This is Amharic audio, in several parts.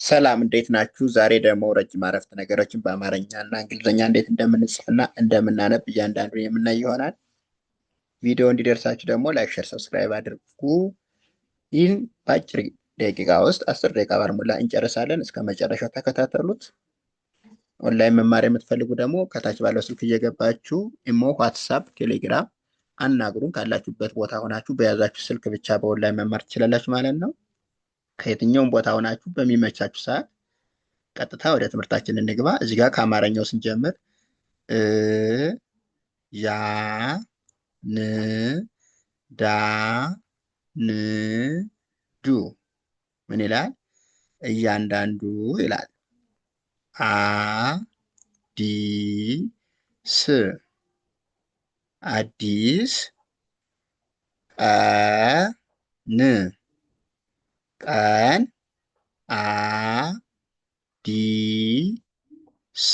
ሰላም እንዴት ናችሁ? ዛሬ ደግሞ ረጅም አረፍተ ነገሮችን በአማርኛ እና እንግሊዝኛ እንዴት እንደምንጽፍና እንደምናነብ እያንዳንዱን የምናይ ይሆናል። ቪዲዮ እንዲደርሳችሁ ደግሞ ላይክ፣ ሼር፣ ሰብስክራይብ አድርጉ። ይህን በአጭር ደቂቃ ውስጥ 10 ደቂቃ ባልሞላ እንጨርሳለን። እስከ መጨረሻው ተከታተሉት። ኦንላይን መማር የምትፈልጉ ደግሞ ከታች ባለው ስልክ እየገባችሁ ኢሞ፣ ዋትሳፕ፣ ቴሌግራም አናግሩን። ካላችሁበት ቦታ ሆናችሁ በያዛችሁ ስልክ ብቻ በኦንላይን መማር ትችላላችሁ ማለት ነው። ከየትኛውም ቦታ ሆናችሁ በሚመቻችሁ ሰዓት ቀጥታ ወደ ትምህርታችን እንግባ። እዚህ ጋር ከአማርኛው ስንጀምር ያ ን ዳ ን ዱ ምን ይላል? እያንዳንዱ ይላል። አ ዲ ስ አዲስ ቀን ቀን አ ዲ ስ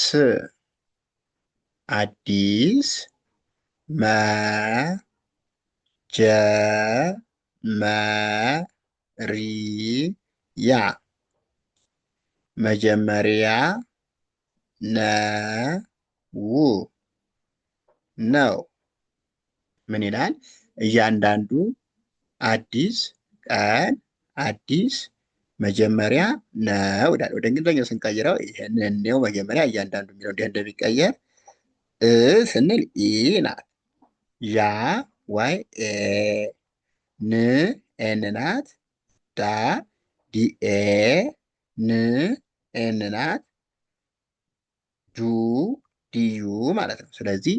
አዲስ መ ጀ መ ሪ ያ መጀመሪያ ነው ነው ምን ይላል? እያንዳንዱ አዲስ ቀን አዲስ መጀመሪያ ነው ይላል። ወደ እንግሊዝኛው ስንቀይረው ይሄንን ነው መጀመሪያ እያንዳንዱ የሚለው እንዴት እንደሚቀየር ስንል ኢ ናት። ያ ዋይ ኤ ን ኤን ናት። ዳ ዲኤ ን ኤን ናት። ዱ ዲዩ ማለት ነው። ስለዚህ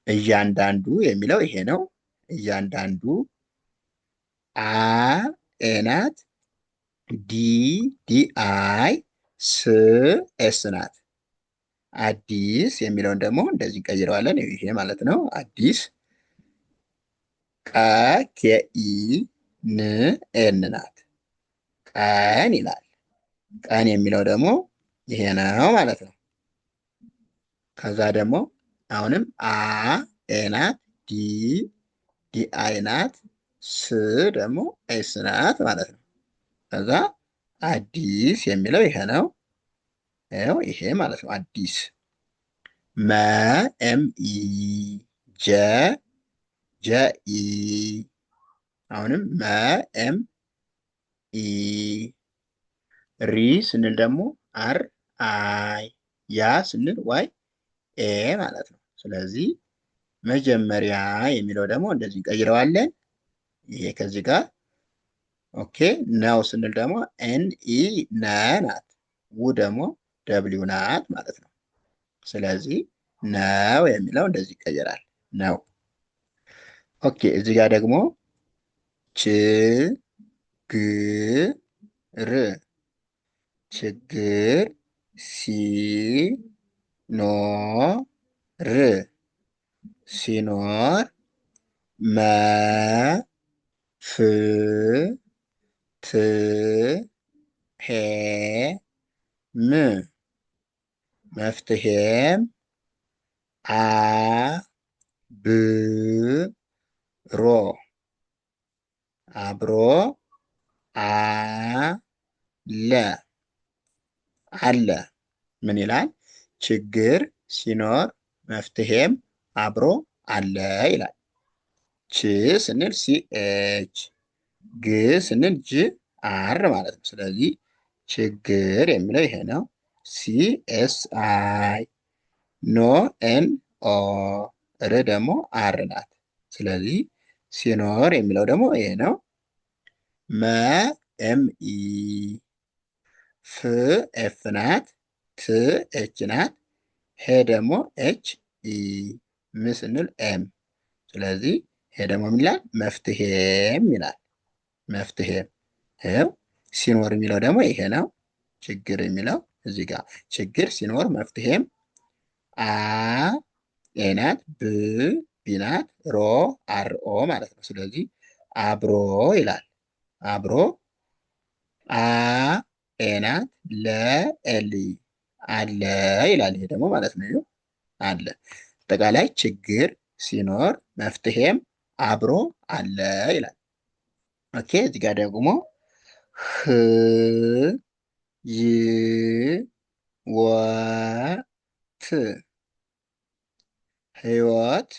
እያንዳንዱ የሚለው ይሄ ነው። እያንዳንዱ አ ኤ ናት። ዲ ዲአይ ስ ኤስ ናት። አዲስ የሚለውን ደግሞ እንደዚህ እንቀይረዋለን። ይሄ ማለት ነው አዲስ። ቀ ኬኢ ን ኤን ናት። ቀን ይላል። ቀን የሚለው ደግሞ ይሄ ነው ማለት ነው። ከዛ ደግሞ አሁንም አ ኤ ናት። ዲ ዲአይ ናት። ስ ደግሞ ኤስ ናት ማለት ነው። ከዛ አዲስ የሚለው ይሄ ነው። ይኸው ይሄ ማለት ነው አዲስ። መ ኤም ኢ ጀ ጀ ኢ አሁንም መ ኤም ኢ ሪ ስንል ደግሞ አር አይ ያ ስንል ዋይ ኤ ማለት ነው። ስለዚህ መጀመሪያ የሚለው ደግሞ እንደዚህ እንቀይረዋለን። ይሄ ከዚህ ጋር ኦኬ። ነው ስንል ደግሞ ኤን ኢ ነ ናት። ው ደግሞ ደብሊው ናት ማለት ነው። ስለዚህ ነው የሚለው እንደዚህ ይቀየራል። ነው። ኦኬ። እዚህ ጋር ደግሞ ች ግ ር ችግር ሲ ኖ ር ሲኖር መ ፍ ት ሄ ም መፍትሄም አ ብ ሮ አብሮ አ ለ አለ ምን ይላል? ችግር ሲኖር መፍትሄም አብሮ አለ ይላል። ች ስንል ሲኤች ግ ስንል ጅ አር ማለት ነው። ስለዚህ ችግር የሚለው ይሄ ነው። ሲኤስ አይ ኖ ኤን ኦ ር ደግሞ አር ናት። ስለዚህ ሲኖር የሚለው ደግሞ ይሄ ነው። መ ኤም ኢ ፍ ኤፍ ናት። ት ኤች ናት። ሄ ደግሞ ኤች ኢ ም ስንል ኤም። ስለዚህ ይሄ ደግሞ ምን ይላል? መፍትሄም ይላል። መፍትሄም ይኸው። ሲኖር የሚለው ደግሞ ይሄ ነው። ችግር የሚለው እዚህ ጋር ችግር ሲኖር መፍትሄም አ ኤ ናት። ብ ቢ ናት። ሮ አር ኦ ማለት ነው። ስለዚህ አብሮ ይላል። አብሮ አ ኤ ናት። ለ ኤል አለ ይላል። ይሄ ደግሞ ማለት ነው አለ። አጠቃላይ ችግር ሲኖር መፍትሄም አብሮ አለ ይላል። ኦኬ። እዚህ ጋር ደግሞ ህ ይወት ህይወት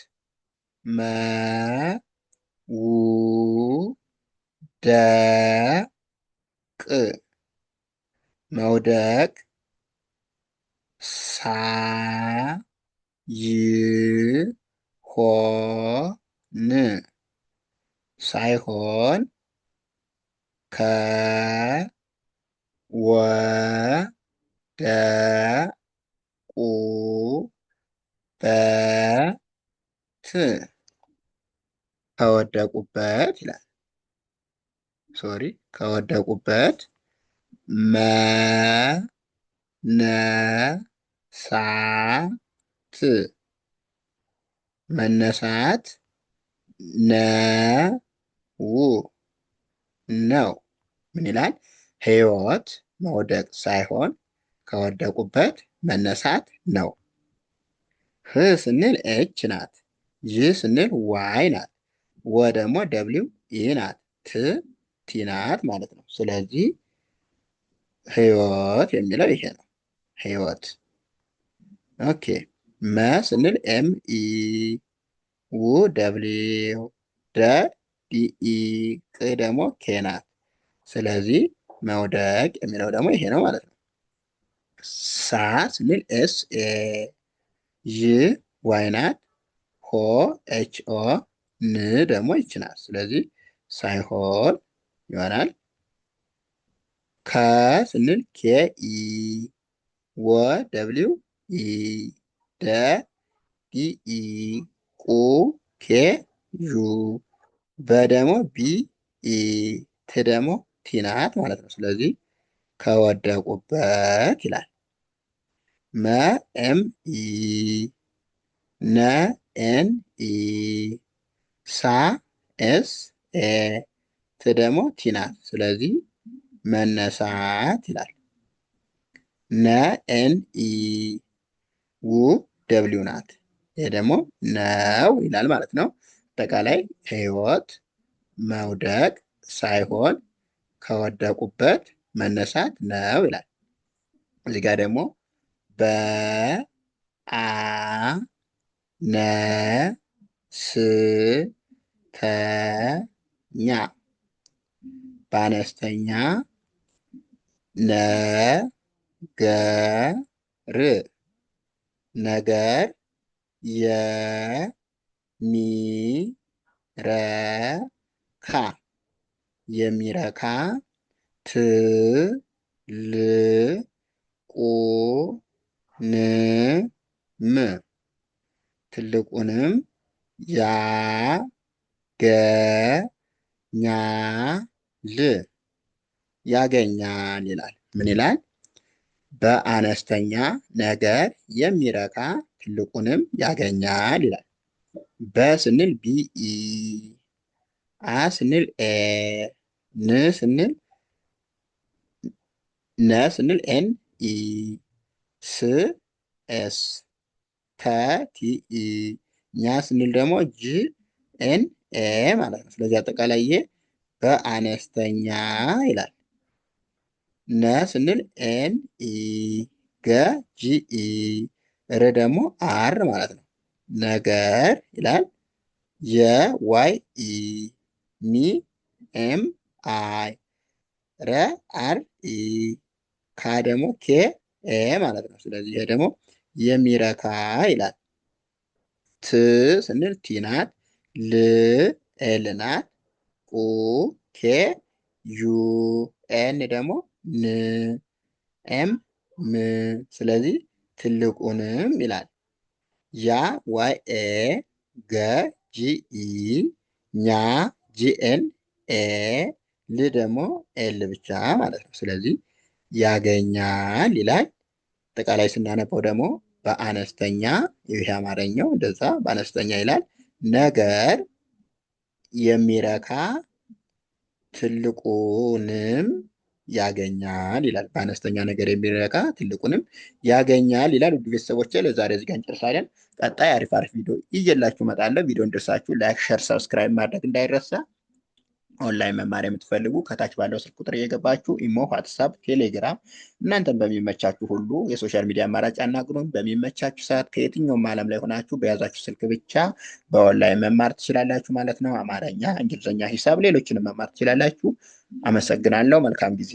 መውደቅ መውደቅ ሳይሆን ሳይሆን ከወደቁበት ከወደቁበት ይላል። ሶሪ ከወደቁበት መነሳት መነሳት ነው። ምን ይላል? ህይወት መውደቅ ሳይሆን ከወደቁበት መነሳት ነው። ህ ስንል ኤች ናት። ይ ስንል ዋይ ናት። ወ ደግሞ ደብሊው ኢ ናት። ት ቲ ናት ማለት ነው። ስለዚህ ህይወት የሚለው ይሄ ነው። ህይወት። ኦኬ። መ ስንል ኤም ኢ፣ ው ደብሊው፣ ደ ዲ ኢ፣ ቅ ደግሞ ኬ ናት። ስለዚህ መውደቅ የሚለው ደግሞ ይሄ ነው ማለት ነው። ሳ ስንል ኤስ ኤ፣ ይ ዋይ ናት። ሆ ኤች ኦ፣ ን ደግሞ ይች ናት። ስለዚህ ሳይሆን ይሆናል። ከ ስንል ኬ ኢ፣ ወ ደብሊው ኢ፣ ደ ዲ ኢ፣ ቁ ኬ ዩ፣ በ ደግሞ ቢ ኢ፣ ት ደግሞ ቲ ናት ማለት ነው። ስለዚህ ከወደቁበት ይላል። መ ኤም ኢ፣ ነ ኤን ኢ፣ ሳ ኤስ ኤ፣ ት ደግሞ ቲ ናት። ስለዚህ መነሳት ይላል። ነ ኤን ኢ፣ ው ደብሊው ናት። ይሄ ደግሞ ነው ይላል ማለት ነው። አጠቃላይ ህይወት መውደቅ ሳይሆን ከወደቁበት መነሳት ነው ይላል። እዚህ ጋር ደግሞ በአ ነ ስ ተ ኛ በአነስተኛ ነገር ነገር የሚረካ ትልቁንም ያገኛል ይላል። ምን ይላል? በአነስተኛ ነገር የሚረካ ትልቁንም ያገኛል ይላል። በ ስንል ቢኢ፣ አ ስንል ኤ፣ ነ ስንል ኤን ኢ፣ ስ ኤስ፣ ተ ቲ ኢ፣ ኛ ስንል ደግሞ ጂ ኤን ኤ ማለት ነው። ስለዚህ አጠቃላይ ይሄ በአነስተኛ ይላል። ነ ስንል ኤን ኢ፣ ገ ጂ ኢ፣ ር ደግሞ አር ማለት ነው። ነገር ይላል። የዋይ ኢ፣ ሚ ኤም አይ፣ ረ አር ኢ፣ ካ ደግሞ ኬ ኤ ማለት ነው። ስለዚህ ይሄ ደግሞ የሚረካ ይላል። ት ስንል ቲ ናት። ል ኤል ናት። ቁ ኬ ዩ፣ ኤን ደግሞ ን፣ ኤም ም። ስለዚህ ትልቁንም ይላል። ያ ዋይ ኤ፣ ገ ጂ ኢ፣ ኛ ጂኤን ኤ፣ ል ደግሞ ኤል ብቻ ማለት ነው። ስለዚህ ያገኛል ይላል። አጠቃላይ ስናነበው ደግሞ በአነስተኛ ይህ አማርኛው እንደዛ በአነስተኛ ይላል። ነገር የሚረካ ትልቁንም ያገኛል ይላል። በአነስተኛ ነገር የሚረካ ትልቁንም ያገኛል ይላል። ውድ ቤተሰቦቼ ለዛሬ እዚህ ጋር እንጨርሳለን። ቀጣይ አሪፍ ቪዲዮ ይዤላችሁ እመጣለሁ። ቪዲዮ እንድርሳችሁ ላይክ፣ ሸር፣ ሰብስክራይብ ማድረግ እንዳይረሳ። ኦንላይን መማር የምትፈልጉ ከታች ባለው ስልክ ቁጥር እየገባችሁ ኢሞ፣ ዋትሳፕ፣ ቴሌግራም እናንተን በሚመቻችሁ ሁሉ የሶሻል ሚዲያ አማራጭ አናግሩን። በሚመቻችሁ ሰዓት ከየትኛውም ዓለም ላይ ሆናችሁ በያዛችሁ ስልክ ብቻ በኦንላይን መማር ትችላላችሁ ማለት ነው። አማርኛ፣ እንግሊዝኛ፣ ሂሳብ ሌሎችንም መማር ትችላላችሁ። አመሰግናለሁ። መልካም ጊዜ